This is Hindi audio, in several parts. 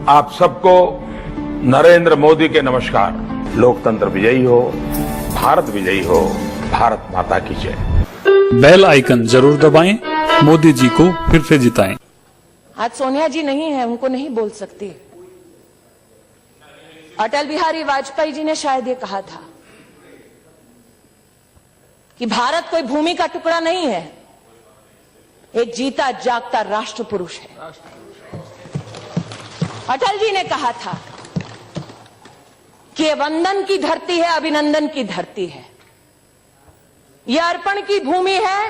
आप सबको नरेंद्र मोदी के नमस्कार। लोकतंत्र विजयी हो, भारत विजयी हो, भारत माता की जय। बेल आइकन जरूर दबाएं, मोदी जी को फिर से जिताएं। आज सोनिया जी नहीं है, उनको नहीं बोल सकती। अटल बिहारी वाजपेयी जी ने शायद ये कहा था कि भारत कोई भूमि का टुकड़ा नहीं है, एक जीता जागता राष्ट्र पुरुष है। अटल जी ने कहा था कि ये वंदन की धरती है, अभिनंदन की धरती है, ये अर्पण की भूमि है,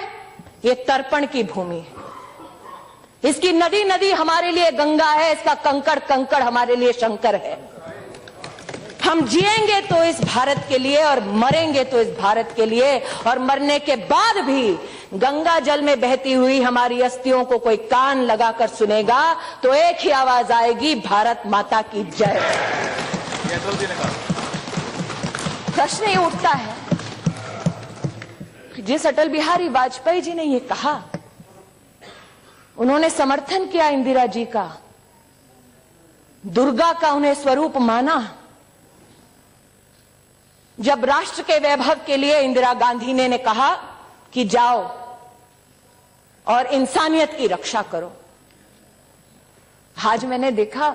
ये तर्पण की भूमि है। इसकी नदी नदी हमारे लिए गंगा है, इसका कंकड़ कंकड़ हमारे लिए शंकर है। हम जिएंगे तो इस भारत के लिए और मरेंगे तो इस भारत के लिए, और मरने के बाद भी गंगा जल में बहती हुई हमारी अस्थियों को कोई कान लगाकर सुनेगा तो एक ही आवाज आएगी, भारत माता की जय। प्रश्न ये उठता है, जिस अटल बिहारी वाजपेयी जी ने ये कहा, उन्होंने समर्थन किया इंदिरा जी का, दुर्गा का उन्हें स्वरूप माना। जब राष्ट्र के वैभव के लिए इंदिरा गांधी ने कहा कि जाओ और इंसानियत की रक्षा करो। आज मैंने देखा,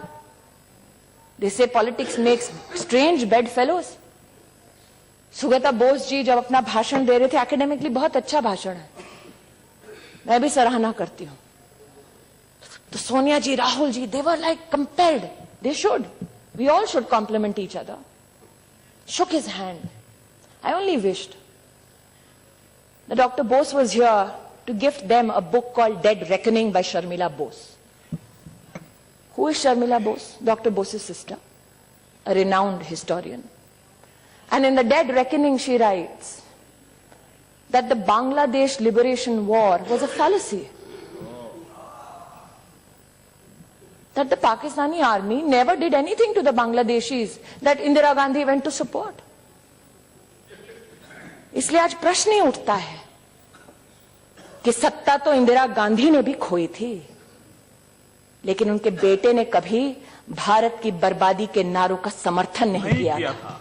they say politics makes strange bedfellows. Sugata Bose ji जब अपना भाषण दे रहे थे, एकेडमिकली बहुत अच्छा भाषण है, मैं भी सराहना करती हूं, तो सोनिया जी, Rahul ji, they were like compelled, they should, we all should compliment each other, shook his hand. I only wished that Dr. Bose was here to gift them a book called Dead Reckoning by Sharmila Bose. Who is Sharmila Bose? Dr. Bose's sister, a renowned historian. And in the Dead Reckoning she writes that the Bangladesh Liberation War was a fallacy. That the Pakistani army never did anything to the Bangladeshis that Indira Gandhi went to support. इसलिए आज प्रश्न ही उठता है कि सत्ता तो इंदिरा गांधी ने भी खोई थी, लेकिन उनके बेटे ने कभी भारत की बर्बादी के नारों का समर्थन नहीं किया था।